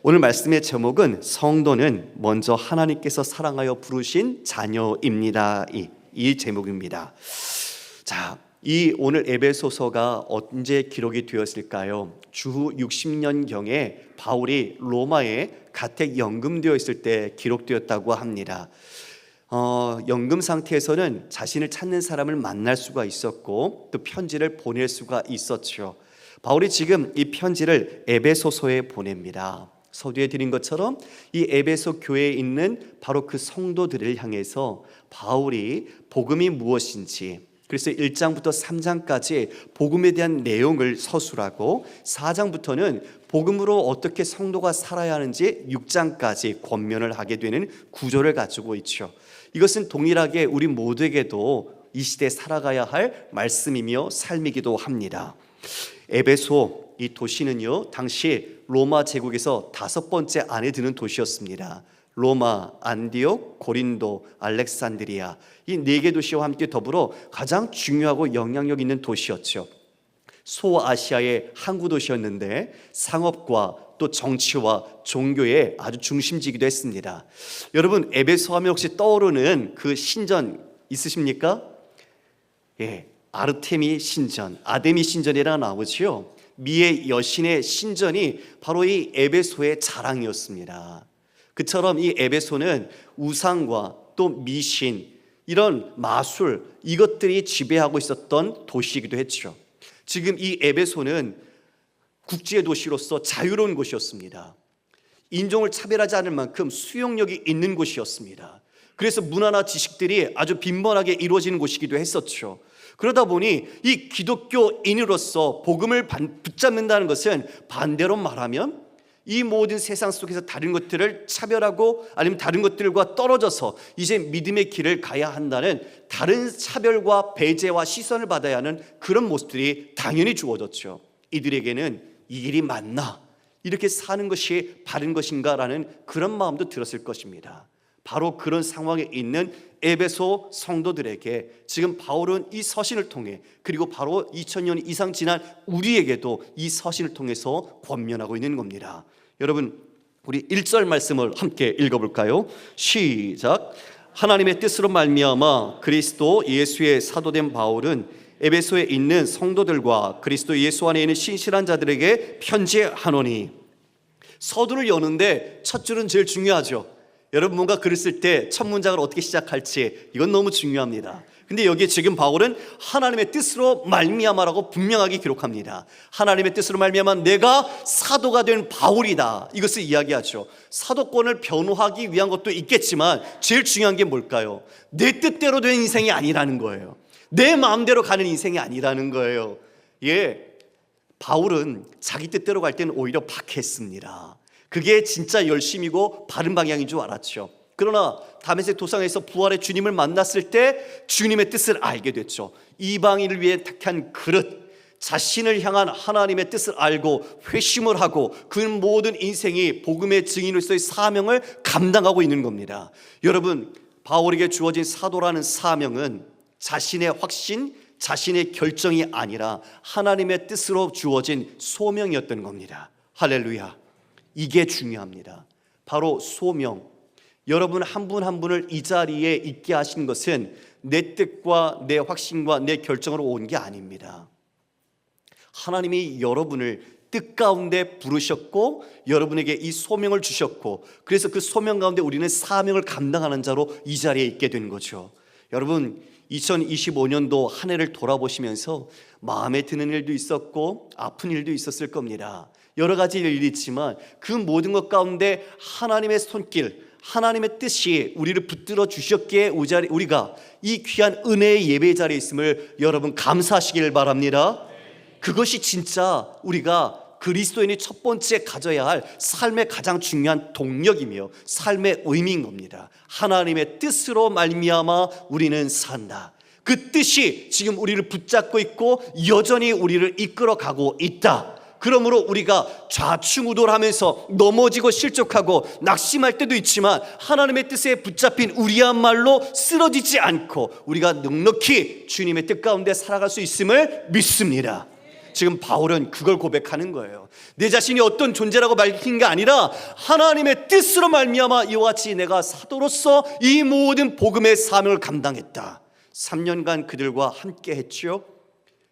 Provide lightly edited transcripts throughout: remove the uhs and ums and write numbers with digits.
오늘 말씀의 제목은 성도는 먼저 하나님께서 사랑하여 부르신 자녀입니다. 이 제목입니다. 자, 이 오늘 에베소서가 언제 기록이 되었을까요? 주후 60년경에 바울이 로마에 가택 연금되어 있을 때 기록되었다고 합니다. 연금 상태에서는 자신을 찾는 사람을 만날 수가 있었고 또 편지를 보낼 수가 있었죠. 바울이 지금 이 편지를 에베소서에 보냅니다. 서두에 드린 것처럼 이 에베소 교회에 있는 바로 그 성도들을 향해서 바울이 복음이 무엇인지, 그래서 1장부터 3장까지 복음에 대한 내용을 서술하고 4장부터는 복음으로 어떻게 성도가 살아야 하는지 6장까지 권면을 하게 되는 구조를 가지고 있죠. 이것은 동일하게 우리 모두에게도 이 시대에 살아가야 할 말씀이며 삶이기도 합니다. 에베소 이 도시는요, 당시 로마 제국에서 5번째 안에 드는 도시였습니다. 로마, 안디옥, 고린도, 알렉산드리아, 이 4개 도시와 함께 더불어 가장 중요하고 영향력 있는 도시였죠. 소아시아의 항구 도시였는데 상업과 또 정치와 종교의 아주 중심지기도 했습니다. 여러분, 에베소 하면 혹시 떠오르는 그 신전 있으십니까? 예, 아르테미 신전, 아데미 신전이라 나오지요. 미의 여신의 신전이 바로 이 에베소의 자랑이었습니다. 그처럼 이 에베소는 우상과 또 미신, 이런 마술, 이것들이 지배하고 있었던 도시이기도 했죠. 지금 이 에베소는 국제 도시로서 자유로운 곳이었습니다. 인종을 차별하지 않을 만큼 수용력이 있는 곳이었습니다. 그래서 문화나 지식들이 아주 빈번하게 이루어지는 곳이기도 했었죠. 그러다 보니 이 기독교인으로서 복음을 붙잡는다는 것은 반대로 말하면 이 모든 세상 속에서 다른 것들을 차별하고 아니면 다른 것들과 떨어져서 이제 믿음의 길을 가야 한다는 다른 차별과 배제와 시선을 받아야 하는 그런 모습들이 당연히 주어졌죠. 이들에게는 이 길이 맞나? 이렇게 사는 것이 바른 것인가라는 그런 마음도 들었을 것입니다. 바로 그런 상황에 있는 에베소 성도들에게 지금 바울은 이 서신을 통해, 그리고 바로 2000년 이상 지난 우리에게도 이 서신을 통해서 권면하고 있는 겁니다. 여러분, 우리 1절 말씀을 함께 읽어볼까요? 시작. 하나님의 뜻으로 말미암아 그리스도 예수의 사도된 바울은 에베소에 있는 성도들과 그리스도 예수 안에 있는 신실한 자들에게 편지하노니. 서두를 여는데 첫 줄은 제일 중요하죠. 여러분, 뭔가 글을 쓸 때 첫 문장을 어떻게 시작할지 이건 너무 중요합니다. 근데 여기에 지금 바울은 하나님의 뜻으로 말미암아라고 분명하게 기록합니다. 하나님의 뜻으로 말미암아 내가 사도가 된 바울이다, 이것을 이야기하죠. 사도권을 변호하기 위한 것도 있겠지만 제일 중요한 게 뭘까요? 내 뜻대로 된 인생이 아니라는 거예요. 내 마음대로 가는 인생이 아니라는 거예요. 예, 바울은 자기 뜻대로 갈 때는 오히려 박했습니다. 그게 진짜 열심이고 바른 방향인 줄 알았죠. 그러나 다메섹 도상에서 부활의 주님을 만났을 때 주님의 뜻을 알게 됐죠. 이방인을 위해 택한 그릇, 자신을 향한 하나님의 뜻을 알고 회심을 하고 그 모든 인생이 복음의 증인으로서의 사명을 감당하고 있는 겁니다. 여러분, 바울에게 주어진 사도라는 사명은 자신의 확신, 자신의 결정이 아니라 하나님의 뜻으로 주어진 소명이었던 겁니다. 할렐루야. 이게 중요합니다. 바로 소명. 여러분 한 분 한 분을 이 자리에 있게 하신 것은 내 뜻과 내 확신과 내 결정으로 온 게 아닙니다. 하나님이 여러분을 뜻 가운데 부르셨고 여러분에게 이 소명을 주셨고, 그래서 그 소명 가운데 우리는 사명을 감당하는 자로 이 자리에 있게 된 거죠. 여러분, 2025년도 한 해를 돌아보시면서 마음에 드는 일도 있었고 아픈 일도 있었을 겁니다. 여러 가지 일이 있지만 그 모든 것 가운데 하나님의 손길, 하나님의 뜻이 우리를 붙들어 주셨기에 우리가 이 귀한 은혜의 예배 자리에 있음을 여러분 감사하시길 바랍니다. 그것이 진짜 우리가 그리스도인이 첫 번째 가져야 할 삶의 가장 중요한 동력이며 삶의 의미인 겁니다. 하나님의 뜻으로 말미암아 우리는 산다. 그 뜻이 지금 우리를 붙잡고 있고 여전히 우리를 이끌어가고 있다. 그러므로 우리가 좌충우돌하면서 넘어지고 실족하고 낙심할 때도 있지만 하나님의 뜻에 붙잡힌 우리야말로 쓰러지지 않고 우리가 넉넉히 주님의 뜻 가운데 살아갈 수 있음을 믿습니다. 지금 바울은 그걸 고백하는 거예요. 내 자신이 어떤 존재라고 밝힌 게 아니라 하나님의 뜻으로 말미암아 이와 같이 내가 사도로서 이 모든 복음의 사명을 감당했다. 3년간 그들과 함께 했죠.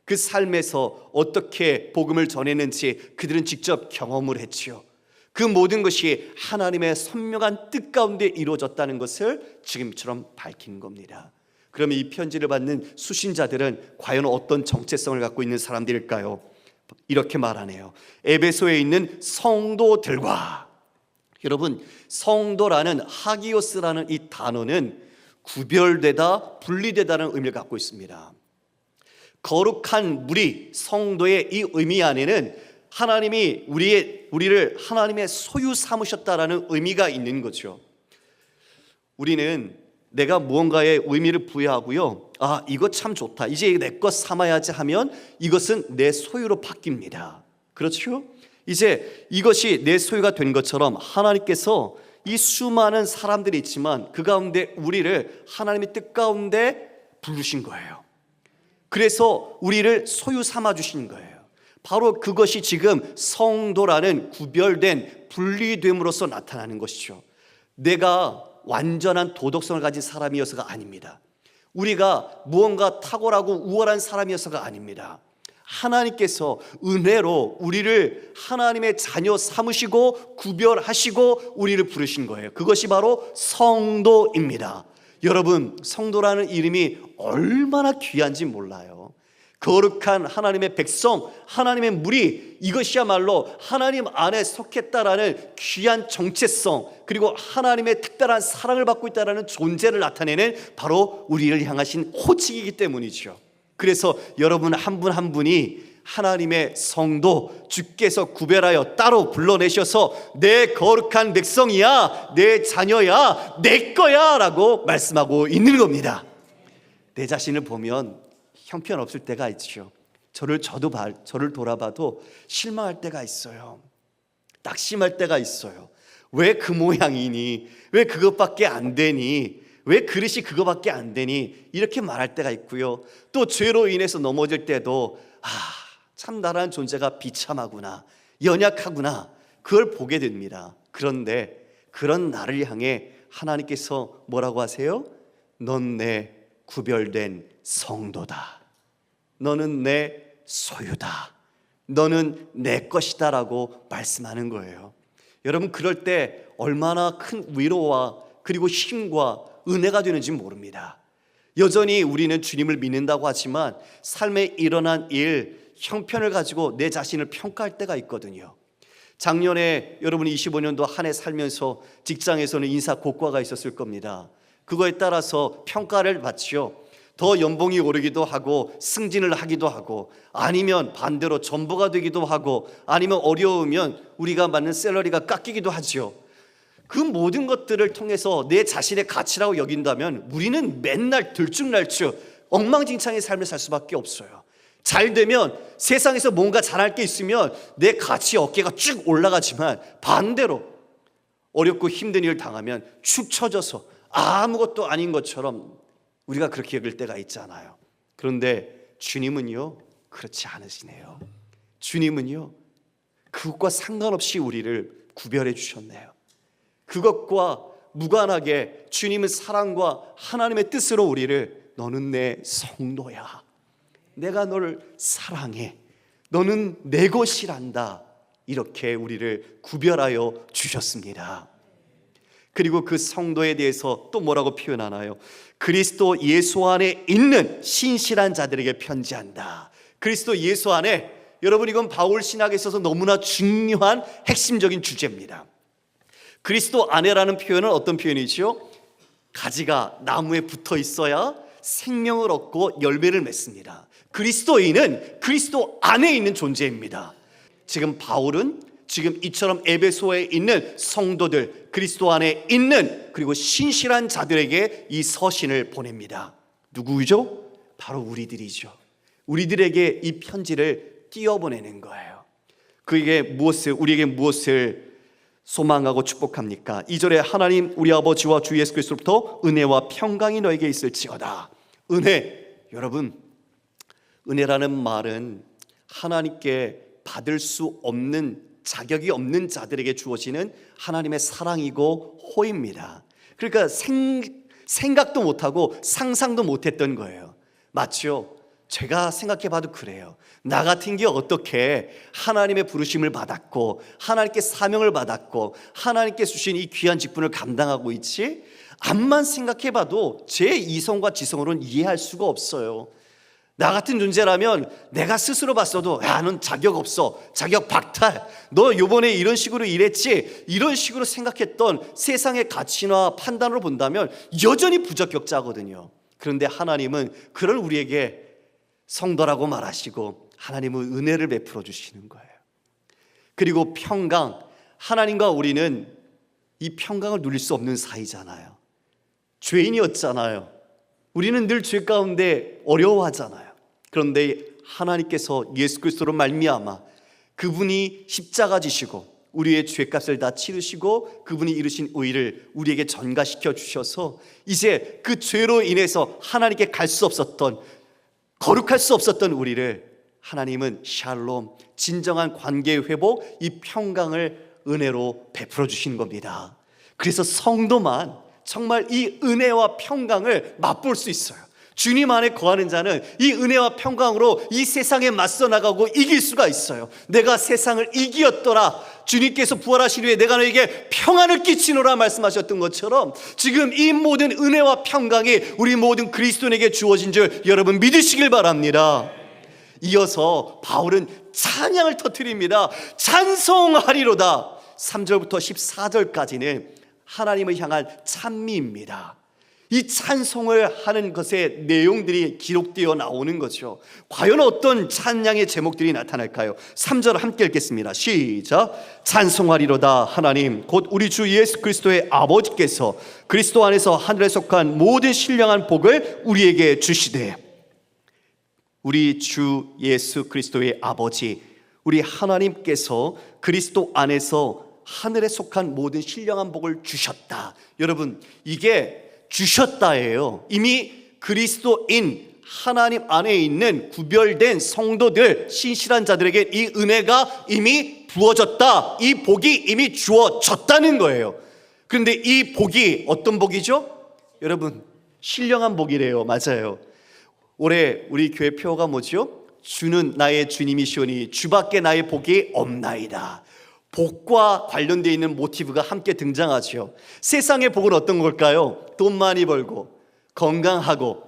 그 삶에서 어떻게 복음을 전했는지 그들은 직접 경험을 했지요. 그 모든 것이 하나님의 선명한 뜻 가운데 이루어졌다는 것을 지금처럼 밝힌 겁니다. 그러면 이 편지를 받는 수신자들은 과연 어떤 정체성을 갖고 있는 사람들일까요? 이렇게 말하네요. 에베소에 있는 성도들과. 여러분, 성도라는 하기오스라는 이 단어는 구별되다, 분리되다는 의미를 갖고 있습니다. 거룩한 무리, 성도의 이 의미 안에는 하나님이 우리를 하나님의 소유 삼으셨다라는 의미가 있는 거죠. 우리는 내가 무언가에 의미를 부여하고요, 이거 참 좋다, 이제 내 것 삼아야지 하면 이것은 내 소유로 바뀝니다. 그렇죠? 이제 이것이 내 소유가 된 것처럼 하나님께서 이 수많은 사람들이 있지만 그 가운데 우리를 하나님의 뜻 가운데 부르신 거예요. 그래서 우리를 소유 삼아 주신 거예요. 바로 그것이 지금 성도라는 구별된 분리됨으로써 나타나는 것이죠. 내가 완전한 도덕성을 가진 사람이어서가 아닙니다. 우리가 무언가 탁월하고 우월한 사람이어서가 아닙니다. 하나님께서 은혜로 우리를 하나님의 자녀 삼으시고 구별하시고 우리를 부르신 거예요. 그것이 바로 성도입니다. 여러분, 성도라는 이름이 얼마나 귀한지 몰라요. 거룩한 하나님의 백성, 하나님의 무리, 이것이야말로 하나님 안에 속했다라는 귀한 정체성, 그리고 하나님의 특별한 사랑을 받고 있다라는 존재를 나타내는 바로 우리를 향하신 호칭이기 때문이죠. 그래서 여러분 한 분 한 분이 하나님의 성도, 주께서 구별하여 따로 불러내셔서 내 거룩한 백성이야, 내 자녀야, 내 거야 라고 말씀하고 있는 겁니다. 내 자신을 보면 형편없을 때가 있죠. 저를 돌아봐도 실망할 때가 있어요. 낙심할 때가 있어요. 왜 그 모양이니? 왜 그것밖에 안 되니? 왜 그릇이 그거밖에 안 되니? 이렇게 말할 때가 있고요. 또 죄로 인해서 넘어질 때도 참 나라는 존재가 비참하구나, 연약하구나, 그걸 보게 됩니다. 그런데 그런 나를 향해 하나님께서 뭐라고 하세요? 넌 내 구별된 성도다. 너는 내 소유다. 너는 내 것이다 라고 말씀하는 거예요. 여러분, 그럴 때 얼마나 큰 위로와 그리고 힘과 은혜가 되는지 모릅니다. 여전히 우리는 주님을 믿는다고 하지만 삶에 일어난 일, 형편을 가지고 내 자신을 평가할 때가 있거든요. 작년에 여러분이 25년도 한 해 살면서 직장에서는 인사 고과가 있었을 겁니다. 그거에 따라서 평가를 받죠. 더 연봉이 오르기도 하고 승진을 하기도 하고, 아니면 반대로 전보가 되기도 하고, 아니면 어려우면 우리가 받는 샐러리가 깎이기도 하죠. 그 모든 것들을 통해서 내 자신의 가치라고 여긴다면 우리는 맨날 들쭉날쭉 엉망진창의 삶을 살 수밖에 없어요. 잘 되면 세상에서 뭔가 잘할 게 있으면 내 가치 어깨가 쭉 올라가지만, 반대로 어렵고 힘든 일을 당하면 축 처져서 아무것도 아닌 것처럼 우리가 그렇게 여길 때가 있잖아요. 그런데 주님은요, 그렇지 않으시네요. 주님은요, 그것과 상관없이 우리를 구별해 주셨네요. 그것과 무관하게 주님은 사랑과 하나님의 뜻으로 우리를, 너는 내 성도야, 내가 너를 사랑해, 너는 내 것이란다, 이렇게 우리를 구별하여 주셨습니다. 그리고 그 성도에 대해서 또 뭐라고 표현하나요? 그리스도 예수 안에 있는 신실한 자들에게 편지한다. 그리스도 예수 안에, 여러분, 이건 바울 신학에 있어서 너무나 중요한 핵심적인 주제입니다. 그리스도 안에라는 표현은 어떤 표현이죠? 가지가 나무에 붙어 있어야 생명을 얻고 열매를 맺습니다. 그리스도인은 그리스도 안에 있는 존재입니다. 지금 바울은 지금 이처럼 에베소에 있는 성도들, 그리스도 안에 있는 그리고 신실한 자들에게 이 서신을 보냅니다. 누구죠? 바로 우리들이죠. 우리들에게 이 편지를 띄워보내는 거예요. 우리에게 무엇을 소망하고 축복합니까? 2절에 하나님 우리 아버지와 주 예수 그리스도로부터 은혜와 평강이 너에게 있을지어다. 은혜, 여러분, 은혜라는 말은 하나님께 받을 수 없는, 자격이 없는 자들에게 주어지는 하나님의 사랑이고 호입니다. 그러니까 생각도 못하고 상상도 못했던 거예요. 맞죠? 제가 생각해봐도 그래요. 나 같은 게 어떻게 하나님의 부르심을 받았고 하나님께 사명을 받았고 하나님께 주신 이 귀한 직분을 감당하고 있지? 암만 생각해봐도 제 이성과 지성으로는 이해할 수가 없어요. 나 같은 존재라면 내가 스스로 봤어도 야, 넌 자격 없어, 자격 박탈, 너 요번에 이런 식으로 일했지, 이런 식으로 생각했던 세상의 가치나 판단으로 본다면 여전히 부적격자거든요. 그런데 하나님은 그런 우리에게 성도라고 말하시고 하나님은 은혜를 베풀어 주시는 거예요. 그리고 평강, 하나님과 우리는 이 평강을 누릴 수 없는 사이잖아요. 죄인이었잖아요. 우리는 늘 죄 가운데 어려워하잖아요. 그런데 하나님께서 예수 그리스도로 말미암아 그분이 십자가 지시고 우리의 죄값을 다 치르시고 그분이 이루신 의를 우리에게 전가시켜 주셔서 이제 그 죄로 인해서 하나님께 갈 수 없었던, 거룩할 수 없었던 우리를 하나님은 샬롬, 진정한 관계의 회복, 이 평강을 은혜로 베풀어 주신 겁니다. 그래서 성도만 정말 이 은혜와 평강을 맛볼 수 있어요. 주님 안에 거하는 자는 이 은혜와 평강으로 이 세상에 맞서 나가고 이길 수가 있어요. 내가 세상을 이기었더라, 주님께서 부활하신 후에 내가 너에게 평안을 끼치노라 말씀하셨던 것처럼 지금 이 모든 은혜와 평강이 우리 모든 그리스도인에게 주어진 줄 여러분 믿으시길 바랍니다. 이어서 바울은 찬양을 터뜨립니다. 찬송하리로다. 3절부터 14절까지는 하나님을 향한 찬미입니다. 이 찬송을 하는 것의 내용들이 기록되어 나오는 거죠. 과연 어떤 찬양의 제목들이 나타날까요? 3절 함께 읽겠습니다. 시작. 찬송하리로다 하나님 곧 우리 주 예수 그리스도의 아버지께서 그리스도 안에서 하늘에 속한 모든 신령한 복을 우리에게 주시되. 우리 주 예수 그리스도의 아버지, 우리 하나님께서 그리스도 안에서 하늘에 속한 모든 신령한 복을 주셨다. 여러분, 이게 주셨다예요. 이미 그리스도인 하나님 안에 있는 구별된 성도들, 신실한 자들에게 이 은혜가 이미 부어졌다. 이 복이 이미 주어졌다는 거예요. 그런데 이 복이 어떤 복이죠? 여러분, 신령한 복이래요. 맞아요. 올해 우리 교회 표어가 뭐죠? 주는 나의 주님이시오니 주밖에 나의 복이 없나이다. 복과 관련되어 있는 모티브가 함께 등장하죠. 세상의 복은 어떤 걸까요? 돈 많이 벌고 건강하고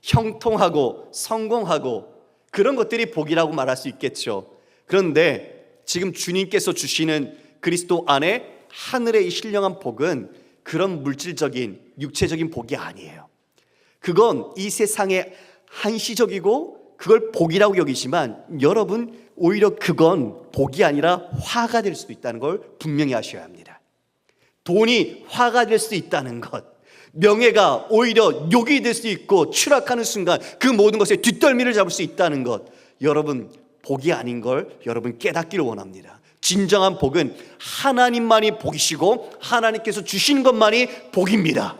형통하고 성공하고 그런 것들이 복이라고 말할 수 있겠죠. 그런데 지금 주님께서 주시는 그리스도 안에 하늘의 이 신령한 복은 그런 물질적인 육체적인 복이 아니에요. 그건 이 세상의 한시적이고 그걸 복이라고 여기지만 여러분, 오히려 그건 복이 아니라 화가 될 수도 있다는 걸 분명히 아셔야 합니다. 돈이 화가 될 수 있다는 것, 명예가 오히려 욕이 될 수 있고 추락하는 순간 그 모든 것에 뒷덜미를 잡을 수 있다는 것, 여러분 복이 아닌 걸 여러분 깨닫기를 원합니다. 진정한 복은 하나님만이 복이시고 하나님께서 주신 것만이 복입니다.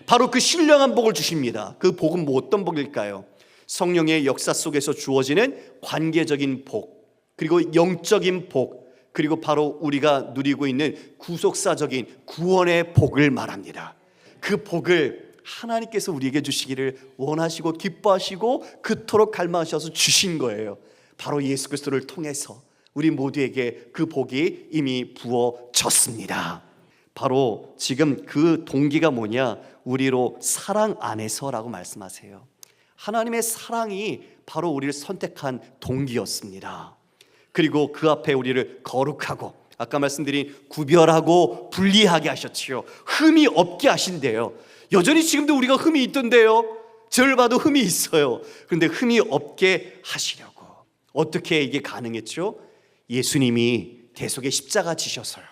바로 그 신령한 복을 주십니다. 그 복은 뭐 어떤 복일까요? 성령의 역사 속에서 주어지는 관계적인 복, 그리고 영적인 복, 그리고 바로 우리가 누리고 있는 구속사적인 구원의 복을 말합니다. 그 복을 하나님께서 우리에게 주시기를 원하시고 기뻐하시고 그토록 갈망하셔서 주신 거예요. 바로 예수 그리스도를 통해서 우리 모두에게 그 복이 이미 부어졌습니다. 바로 지금 그 동기가 뭐냐? 우리로 사랑 안에서라고 말씀하세요. 하나님의 사랑이 바로 우리를 선택한 동기였습니다. 그리고 그 앞에 우리를 거룩하고 아까 말씀드린 구별하고 분리하게 하셨지요. 흠이 없게 하신대요. 여전히 지금도 우리가 흠이 있던데요. 저를 봐도 흠이 있어요. 그런데 흠이 없게 하시려고. 어떻게 이게 가능했죠? 예수님이 대속의 십자가 지셔서요.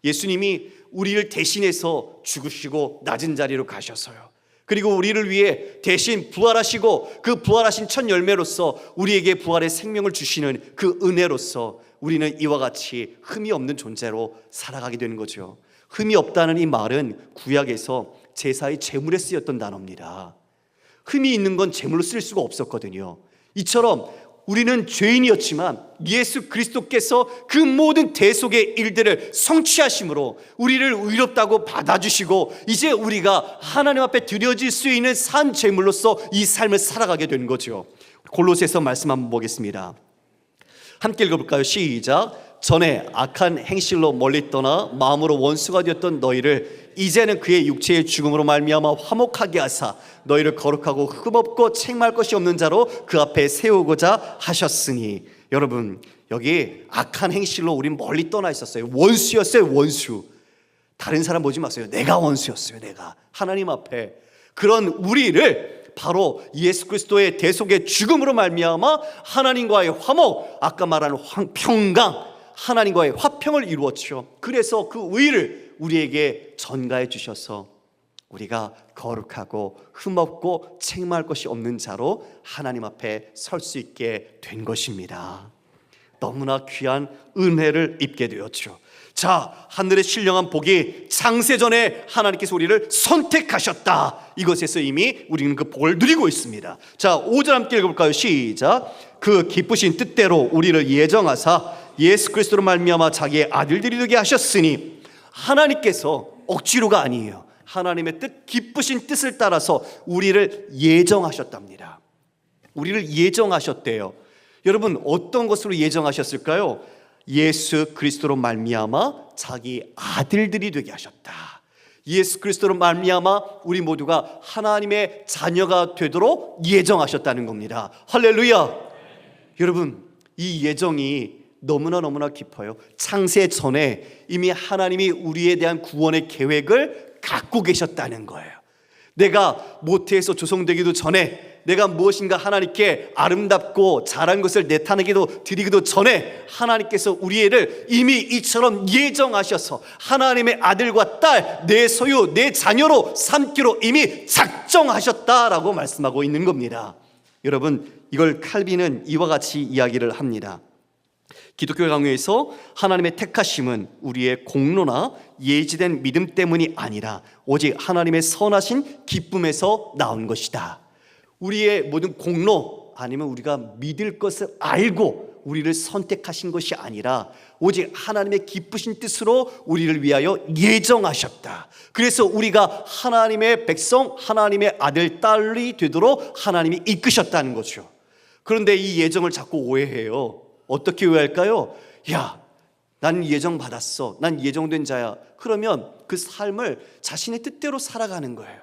예수님이 우리를 대신해서 죽으시고 낮은 자리로 가셔서요. 그리고 우리를 위해 대신 부활하시고 그 부활하신 첫 열매로서 우리에게 부활의 생명을 주시는 그 은혜로서 우리는 이와 같이 흠이 없는 존재로 살아가게 되는 거죠. 흠이 없다는 이 말은 구약에서 제사의 제물에 쓰였던 단어입니다. 흠이 있는 건 제물로 쓸 수가 없었거든요. 이처럼 우리는 죄인이었지만 예수 그리스도께서 그 모든 대속의 일들을 성취하심으로 우리를 의롭다고 받아주시고 이제 우리가 하나님 앞에 드려질 수 있는 산 제물로서 이 삶을 살아가게 된 거죠. 골로새서 말씀 한번 보겠습니다. 함께 읽어볼까요? 시작. 전에 악한 행실로 멀리 떠나 마음으로 원수가 되었던 너희를 이제는 그의 육체의 죽음으로 말미암아 화목하게 하사 너희를 거룩하고 흠없고 책망할 것이 없는 자로 그 앞에 세우고자 하셨으니. 여러분, 여기 악한 행실로 우린 멀리 떠나 있었어요. 원수였어요. 원수. 다른 사람 보지 마세요. 내가 원수였어요. 내가 하나님 앞에. 그런 우리를 바로 예수 그리스도의 대속의 죽음으로 말미암아 하나님과의 화목, 아까 말한 평강, 하나님과의 화평을 이루었죠. 그래서 그 의를 우리에게 전가해 주셔서 우리가 거룩하고 흠없고 책망할 것이 없는 자로 하나님 앞에 설 수 있게 된 것입니다. 너무나 귀한 은혜를 입게 되었죠. 자, 하늘의 신령한 복이 창세전에 하나님께서 우리를 선택하셨다. 이것에서 이미 우리는 그 복을 누리고 있습니다. 자, 5절 함께 읽어볼까요? 시작. 그 기쁘신 뜻대로 우리를 예정하사 예수 그리스도로 말미암아 자기의 아들들이 되게 하셨으니. 하나님께서 억지로가 아니에요. 하나님의 뜻, 기쁘신 뜻을 따라서 우리를 예정하셨답니다. 우리를 예정하셨대요. 여러분, 어떤 것으로 예정하셨을까요? 예수 그리스도로 말미암아 자기 아들들이 되게 하셨다. 예수 그리스도로 말미암아 우리 모두가 하나님의 자녀가 되도록 예정하셨다는 겁니다. 할렐루야. 여러분, 이 예정이 너무나 깊어요. 창세 전에 이미 하나님이 우리에 대한 구원의 계획을 갖고 계셨다는 거예요. 내가 모태에서 조성되기도 전에, 내가 무엇인가 하나님께 아름답고 잘한 것을 나타내기도 드리기도 전에 하나님께서 우리를 이미 이처럼 예정하셔서 하나님의 아들과 딸, 내 소유, 내 자녀로 삼기로 이미 작정하셨다라고 말씀하고 있는 겁니다. 여러분, 이걸 칼빈은 이와 같이 이야기를 합니다. 기독교 강요에서 하나님의 택하심은 우리의 공로나 예지된 믿음 때문이 아니라 오직 하나님의 선하신 기쁨에서 나온 것이다. 우리의 모든 공로 아니면 우리가 믿을 것을 알고 우리를 선택하신 것이 아니라 오직 하나님의 기쁘신 뜻으로 우리를 위하여 예정하셨다. 그래서 우리가 하나님의 백성, 하나님의 아들, 딸이 되도록 하나님이 이끄셨다는 거죠. 그런데 이 예정을 자꾸 오해해요. 어떻게 오해할까요? 야, 난 예정 받았어. 난 예정된 자야. 그러면 그 삶을 자신의 뜻대로 살아가는 거예요.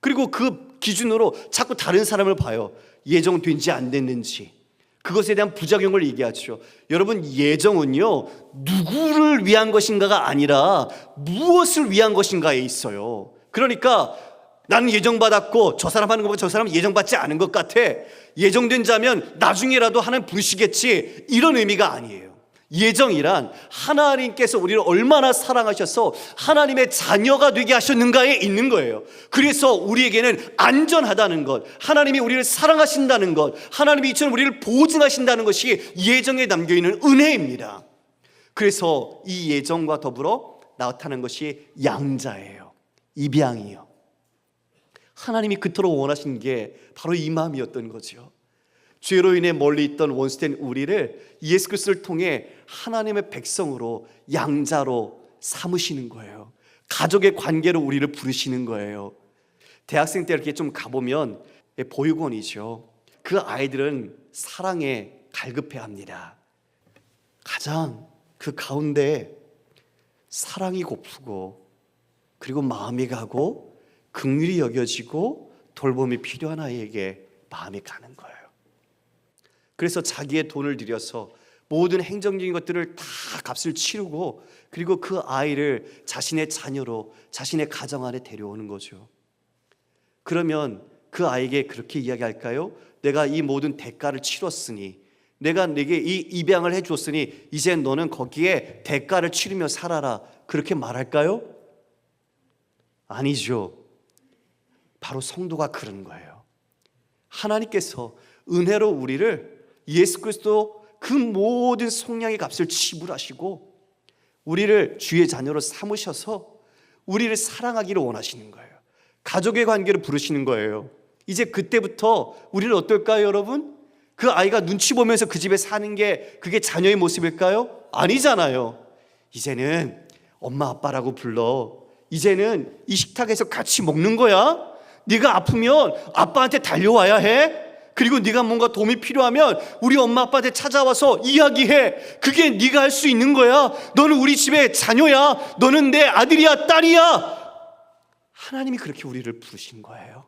그리고 그 기준으로 자꾸 다른 사람을 봐요. 예정된지 안 됐는지. 그것에 대한 부작용을 얘기하죠. 여러분, 예정은요, 누구를 위한 것인가가 아니라 무엇을 위한 것인가에 있어요. 그러니까 나는 예정받았고 저 사람 하는 것보다 저 사람은 예정받지 않은 것 같아. 예정된 자면 나중에라도 하나님 부르시겠지. 이런 의미가 아니에요. 예정이란 하나님께서 우리를 얼마나 사랑하셔서 하나님의 자녀가 되게 하셨는가에 있는 거예요. 그래서 우리에게는 안전하다는 것, 하나님이 우리를 사랑하신다는 것, 하나님이 이처럼 우리를 보증하신다는 것이 예정에 담겨있는 은혜입니다. 그래서 이 예정과 더불어 나타나는 것이 양자예요. 입양이요. 하나님이 그토록 원하신 게 바로 이 마음이었던 거죠. 죄로 인해 멀리 있던 원수된 우리를 예수 그리스도를 통해 하나님의 백성으로, 양자로 삼으시는 거예요. 가족의 관계로 우리를 부르시는 거예요. 대학생 때 이렇게 좀 가보면 보육원이죠. 그 아이들은 사랑에 갈급해합니다. 가장 그 가운데 사랑이 고프고 그리고 마음이 가고 긍휼히 여겨지고 돌봄이 필요한 아이에게 마음이 가는 거예요. 그래서 자기의 돈을 들여서 모든 행정적인 것들을 다 값을 치르고 그리고 그 아이를 자신의 자녀로 자신의 가정 안에 데려오는 거죠. 그러면 그 아이에게 그렇게 이야기할까요? 내가 이 모든 대가를 치렀으니, 내가 내게 이 입양을 해줬으니 이제 너는 거기에 대가를 치르며 살아라, 그렇게 말할까요? 아니죠. 바로 성도가 그런 거예요. 하나님께서 은혜로 우리를 예수 그리스도 그 모든 속량의 값을 지불하시고 우리를 주의 자녀로 삼으셔서 우리를 사랑하기를 원하시는 거예요. 가족의 관계를 부르시는 거예요. 이제 그때부터 우리는 어떨까요, 여러분? 그 아이가 눈치 보면서 그 집에 사는 게 그게 자녀의 모습일까요? 아니잖아요. 이제는 엄마 아빠라고 불러. 이제는 이 식탁에서 같이 먹는 거야. 네가 아프면 아빠한테 달려와야 해. 그리고 네가 뭔가 도움이 필요하면 우리 엄마 아빠한테 찾아와서 이야기해. 그게 네가 할 수 있는 거야. 너는 우리 집의 자녀야. 너는 내 아들이야, 딸이야. 하나님이 그렇게 우리를 부르신 거예요.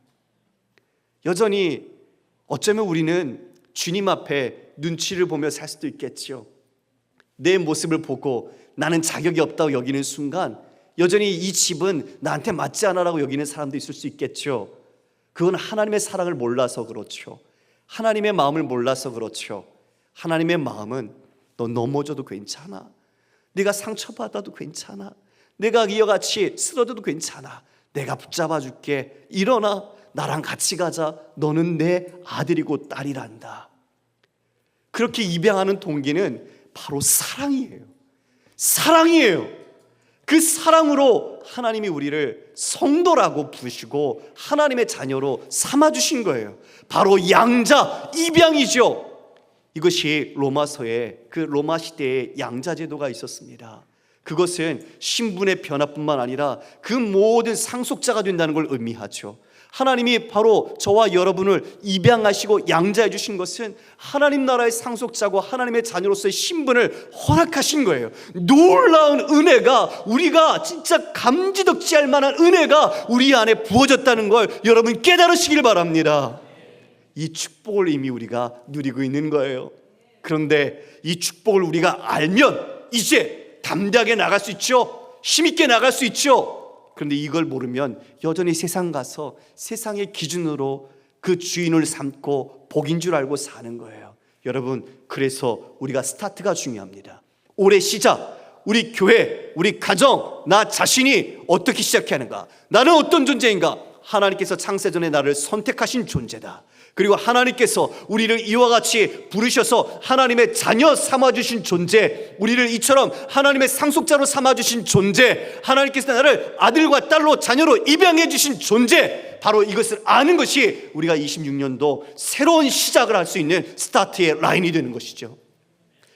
여전히 어쩌면 우리는 주님 앞에 눈치를 보며 살 수도 있겠죠. 내 모습을 보고 나는 자격이 없다고 여기는 순간 여전히 이 집은 나한테 맞지 않아라고 여기는 사람도 있을 수 있겠죠. 그건 하나님의 사랑을 몰라서 그렇죠. 하나님의 마음을 몰라서 그렇죠. 하나님의 마음은 너 넘어져도 괜찮아. 네가 상처받아도 괜찮아. 내가 이와 같이 쓰러져도 괜찮아. 내가 붙잡아 줄게. 일어나. 나랑 같이 가자. 너는 내 아들이고 딸이란다. 그렇게 입양하는 동기는 바로 사랑이에요. 사랑이에요. 그 사랑으로 하나님이 우리를 성도라고 부르시고 하나님의 자녀로 삼아주신 거예요. 바로 양자, 입양이죠. 이것이 로마서에 그 로마 시대에 양자 제도가 있었습니다. 그것은 신분의 변화뿐만 아니라 그 모든 상속자가 된다는 걸 의미하죠. 하나님이 바로 저와 여러분을 입양하시고 양자해 주신 것은 하나님 나라의 상속자고 하나님의 자녀로서의 신분을 허락하신 거예요. 놀라운 은혜가, 우리가 진짜 감지덕지할 만한 은혜가 우리 안에 부어졌다는 걸 여러분 깨달으시길 바랍니다. 이 축복을 이미 우리가 누리고 있는 거예요. 그런데 이 축복을 우리가 알면 이제 담대하게 나갈 수 있죠. 힘있게 나갈 수 있죠. 그런데 이걸 모르면 여전히 세상 가서 세상의 기준으로 그 주인을 삼고 복인 줄 알고 사는 거예요. 여러분, 그래서 우리가 스타트가 중요합니다. 올해 시작, 우리 교회, 우리 가정, 나 자신이 어떻게 시작해야 하는가? 나는 어떤 존재인가? 하나님께서 창세전에 나를 선택하신 존재다. 그리고 하나님께서 우리를 이와 같이 부르셔서 하나님의 자녀 삼아주신 존재, 우리를 이처럼 하나님의 상속자로 삼아주신 존재, 하나님께서 나를 아들과 딸로 자녀로 입양해 주신 존재, 바로 이것을 아는 것이 우리가 26년도 새로운 시작을 할 수 있는 스타트의 라인이 되는 것이죠.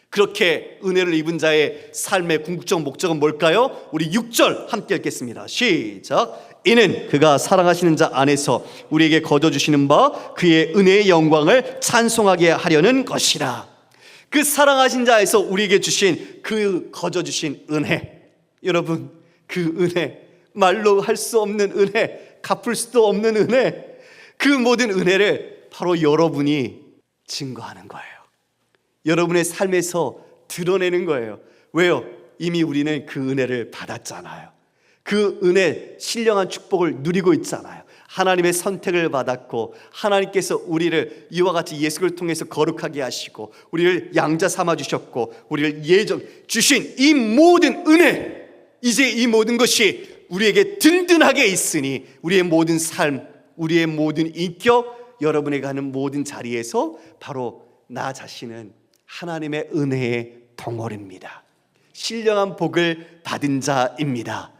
그렇게 은혜를 입은 자의 삶의 궁극적 목적은 뭘까요? 우리 6절 함께 읽겠습니다. 시작. 이는 그가 사랑하시는 자 안에서 우리에게 거저주시는 바 그의 은혜의 영광을 찬송하게 하려는 것이라. 그 사랑하신 자에서 우리에게 주신 그 거저주신 은혜, 여러분, 그 은혜, 말로 할 수 없는 은혜, 갚을 수도 없는 은혜, 그 모든 은혜를 바로 여러분이 증거하는 거예요. 여러분의 삶에서 드러내는 거예요. 왜요? 이미 우리는 그 은혜를 받았잖아요. 그 은혜, 신령한 축복을 누리고 있잖아요. 하나님의 선택을 받았고 하나님께서 우리를 이와 같이 예수를 통해서 거룩하게 하시고 우리를 양자 삼아주셨고 우리를 예정 주신 이 모든 은혜, 이제 이 모든 것이 우리에게 든든하게 있으니 우리의 모든 삶, 우리의 모든 인격, 여러분에게 하는 모든 자리에서 바로 나 자신은 하나님의 은혜의 덩어리입니다. 신령한 복을 받은 자입니다.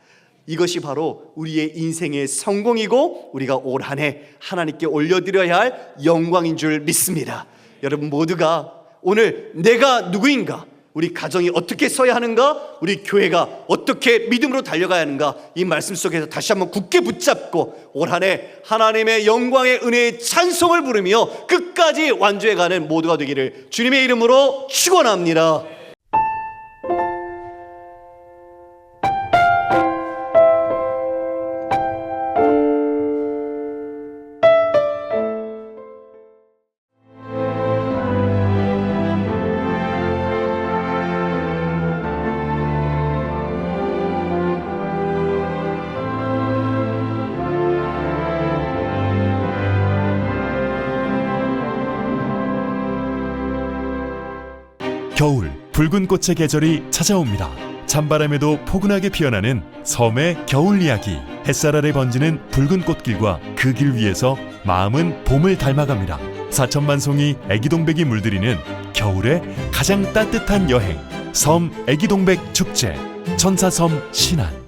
이것이 바로 우리의 인생의 성공이고 우리가 올 한 해 하나님께 올려드려야 할 영광인 줄 믿습니다. 여러분 모두가 오늘 내가 누구인가, 우리 가정이 어떻게 서야 하는가, 우리 교회가 어떻게 믿음으로 달려가야 하는가, 이 말씀 속에서 다시 한번 굳게 붙잡고 올 한 해 하나님의 영광의 은혜의 찬송을 부르며 끝까지 완주해가는 모두가 되기를 주님의 이름으로 축원합니다. 겨울, 붉은 꽃의 계절이 찾아옵니다. 찬바람에도 포근하게 피어나는 섬의 겨울 이야기. 햇살 아래 번지는 붉은 꽃길과 그 길 위에서 마음은 봄을 닮아갑니다. 4천만 송이 애기동백이 물들이는 겨울의 가장 따뜻한 여행, 섬 애기동백 축제, 천사섬 신안.